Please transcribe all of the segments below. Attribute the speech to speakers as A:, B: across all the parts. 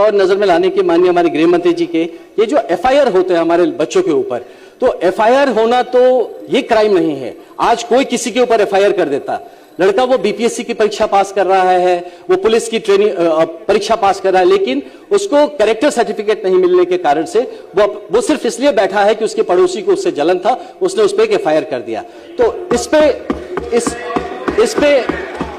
A: और नजर में लाने के माननीय हमारे गृह मंत्री जी के, ये जो एफआईआर होते हैं हमारे बच्चों के ऊपर, तो एफआईआर होना तो ये क्राइम नहीं है। आज कोई किसी के ऊपर एफआईआर कर देता, लड़का वो बीपीएससी की परीक्षा पास कर रहा है, वो पुलिस की ट्रेनिंग परीक्षा पास कर रहा है, लेकिन उसको कैरेक्टर सर्टिफिकेट नहीं मिलने के कारण से वो सिर्फ इसलिए बैठा है कि उसके पड़ोसी को उससे जलन था, उसने उस पर एक एफआईआर कर दिया। तो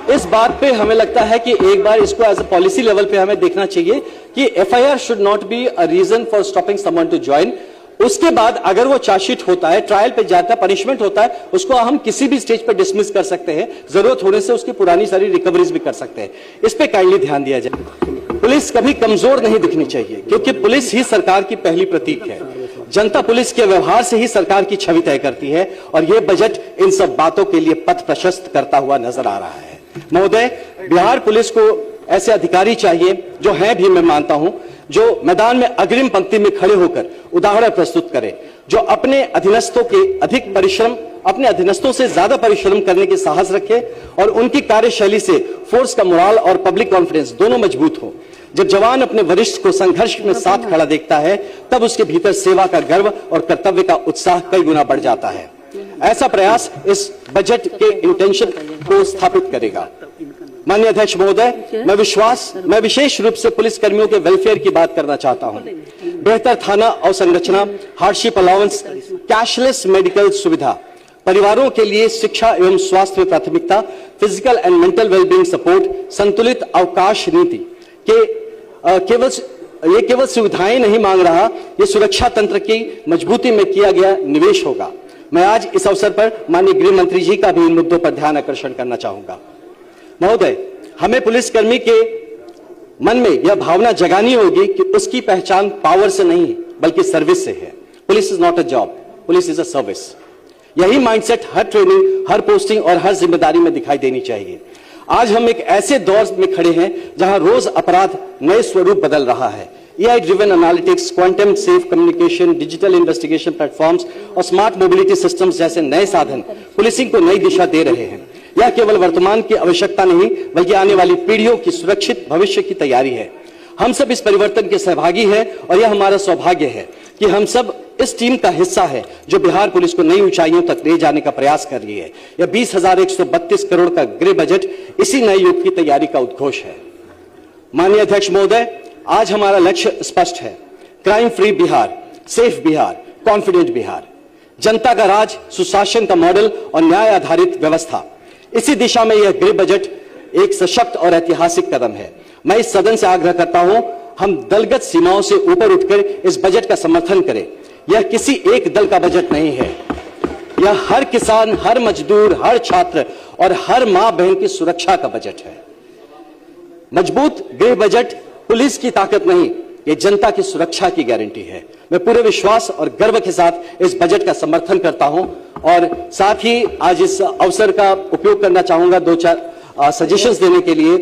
A: इस बात पे हमें लगता है कि एक बार इसको एज अ पॉलिसी लेवल पे हमें देखना चाहिए कि FIR should not be a reason for stopping someone to join. उसके बाद अगर वो चार्जशीट होता है, ट्रायल पे जाता है, पनिशमेंट होता है, उसको हम किसी भी स्टेज पे डिसमिस कर सकते हैं, जरूरत होने से उसकी पुरानी सारी रिकवरीज भी कर सकते हैं। इस पे काइंडली ध्यान दिया जाए। पुलिस कभी कमजोर नहीं दिखनी चाहिए, क्योंकि पुलिस ही सरकार की पहली प्रतीक है। जनता पुलिस के व्यवहार से ही सरकार की छवि तय करती है, और यह बजट इन सब बातों के लिए पथ प्रशस्त करता हुआ नजर आ रहा है। महोदय, बिहार पुलिस को ऐसे अधिकारी चाहिए जो हैं भी, मैं मानता हूं, जो मैदान में अग्रिम पंक्ति में खड़े होकर उदाहरण प्रस्तुत करें, जो अपने अधीनस्थों के अधिक परिश्रम, अपने अधीनस्थों से ज्यादा परिश्रम करने के साहस रखे, और उनकी कार्यशैली से फोर्स का मोराल और पब्लिक कॉन्फिडेंस दोनों मजबूत हो। जब जवान अपने वरिष्ठ को संघर्ष में साथ खड़ा देखता है, तब उसके भीतर सेवा का गर्व और कर्तव्य का उत्साह कई गुना बढ़ जाता है। ऐसा प्रयास इस बजट के इंटेंशन को स्थापित करेगा। माननीय अध्यक्ष महोदय, मैं विशेष रूप से पुलिस कर्मियों के वेलफेयर की बात करना चाहता हूं। बेहतर थाना अवसंरचना, हार्डशिप अलाउंस, कैशलेस मेडिकल सुविधा, परिवारों के लिए शिक्षा एवं स्वास्थ्य में प्राथमिकता, physical and mental wellbeing support, संतुलित अवकाश नीति के केवल सुविधाएं नहीं मांग रहा, ये सुरक्षा तंत्र की मजबूती में किया गया निवेश होगा। मैं आज इस अवसर पर माननीय गृह मंत्री जी का भी इन मुद्दों पर ध्यान आकर्षण करना चाहूंगा। महोदय, हमें पुलिसकर्मी के मन में यह भावना जगानी होगी कि उसकी पहचान पावर से नहीं बल्कि सर्विस से है। Police is not a job, police is a service. यही माइंडसेट हर ट्रेनिंग, हर पोस्टिंग और हर जिम्मेदारी में दिखाई देनी चाहिए। आज हम एक ऐसे दौर में खड़े हैं जहां रोज अपराध नए स्वरूप बदल रहा है। AI driven analytics, quantum safe communication, digital investigation platforms और स्मार्ट मोबिलिटी सिस्टम्स जैसे नए साधन पुलिसिंग को नई दिशा दे रहे हैं। यह केवल वर्तमान की आवश्यकता नहीं, बल्कि आने वाली पीढ़ियों की सुरक्षित भविष्य की तैयारी है। हम सब इस परिवर्तन के सहभागी हैं, और यह हमारा सौभाग्य है कि हम सब इस टीम का हिस्सा है जो बिहार पुलिस को नई ऊंचाइयों तक ले जाने का प्रयास कर रही है। यह 20,132 करोड़ का गृह बजट इसी नए युग की तैयारी का उद्घोष है। माननीय अध्यक्ष महोदय, आज हमारा लक्ष्य स्पष्ट है। Crime free Bihar, safe Bihar, confident Bihar, जनता का राज, सुशासन का मॉडल और न्याय आधारित व्यवस्था। इसी दिशा में यह गृह बजट एक सशक्त और ऐतिहासिक कदम है। मैं इस सदन से आग्रह करता हूं, हम दलगत सीमाओं से ऊपर उठकर इस बजट का समर्थन करें। यह किसी एक दल का बजट नहीं है, यह हर किसान, हर मजदूर, हर छात्र और हर मां बहन की सुरक्षा का बजट है। मजबूत गृह बजट पुलिस की ताकत नहीं, यह जनता की सुरक्षा की गारंटी है। मैं पूरे विश्वास और गर्व के साथ इस बजट का समर्थन करता हूं, और साथ ही आज इस अवसर का उपयोग करना चाहूंगा 2-4 सजेशंस देने के लिए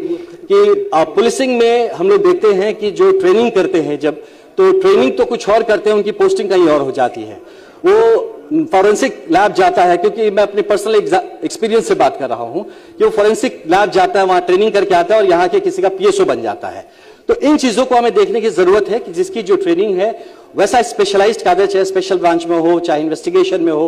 A: कि पुलिसिंग में हम लोग देखते हैं कि जो ट्रेनिंग करते हैं, जब तो ट्रेनिंग तो कुछ और करते हैं, उनकी पोस्टिंग कहीं और हो जाती है। वो फॉरेंसिक लैब जाता है, क्योंकि मैं अपने पर्सनल एक्सपीरियंस से बात कर रहा हूं कि वो फॉरेंसिक लैब जाता है, वहां ट्रेनिंग करके आता है और यहाँ के किसी का PSO बन जाता है। तो इन चीजों को हमें देखने की जरूरत है कि जिसकी जो ट्रेनिंग है वैसा स्पेशलाइज्ड कायदे, चाहे स्पेशल ब्रांच में हो, चाहे इन्वेस्टिगेशन में हो,